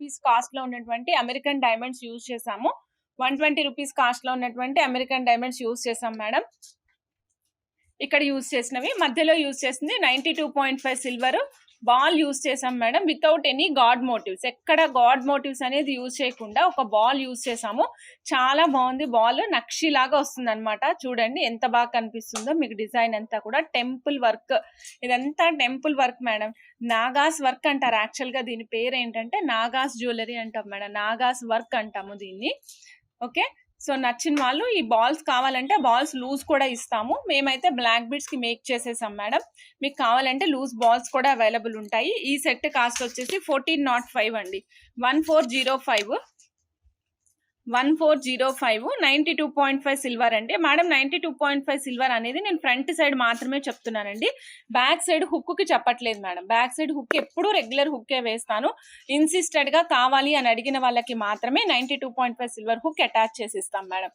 Rupees cost లో ఉన్నటువంటి American diamonds use చేసాము. 120 రూపీస్ కాస్ట్ లో ఉన్నటువంటి అమెరికన్ డైమండ్స్ యూజ్ చేసాం మేడం. ఇక్కడ యూజ్ చేసినవి మధ్యలో యూజ్ చేసింది 92.5 సిల్వర్ బాల్ యూజ్ చేసాం madam. Without any god motives, ఎక్కడ గాడ్ మోటివ్స్ అనేది యూజ్ చేయకుండా ఒక బాల్ యూజ్ చేసాము. చాలా బాగుంది బాల్, నక్షి లాగా వస్తుంది అనమాట. చూడండి ఎంత బాగా కనిపిస్తుందో మీకు. డిజైన్ అంతా కూడా టెంపుల్ వర్క్, ఇదంతా temple work madam. Nagas work అంటారు యాక్చువల్ గా. దీని పేరు ఏంటంటే నాగాస్ జ్యువెలరీ అంటాం మేడం. నాగాస్ వర్క్ అంటాము దీన్ని. ఓకే, సో నచ్చిన వాళ్ళు ఈ బాల్స్ కావాలంటే బాల్స్ లూజ్ కూడా ఇస్తాము. మేమైతే బ్లాక్ బీడ్స్ కి మేక్ చేసేసాం మేడం. మీకు కావాలంటే లూజ్ బాల్స్ కూడా అవైలబుల్ ఉంటాయి. ఈ సెట్ కాస్ట్ వచ్చేసి 1405 అండి. 1405 92.5 సిల్వర్ అండి మేడం. 92.5 సిల్వర్ అనేది నేను ఫ్రంట్ సైడ్ మాత్రమే చెప్తున్నానండి, బ్యాక్ సైడ్ హుక్ కి చెప్పట్లేదు మేడం. బ్యాక్ సైడ్ హుక్ ఎప్పుడు రెగ్యులర్ హుక్కే వేస్తాను. ఇన్సిస్టెడ్ గా కావాలి అని అడిగిన వాళ్ళకి మాత్రమే 92.5 సిల్వర్ హుక్ అటాచ్ చేసి ఇస్తాం మేడం.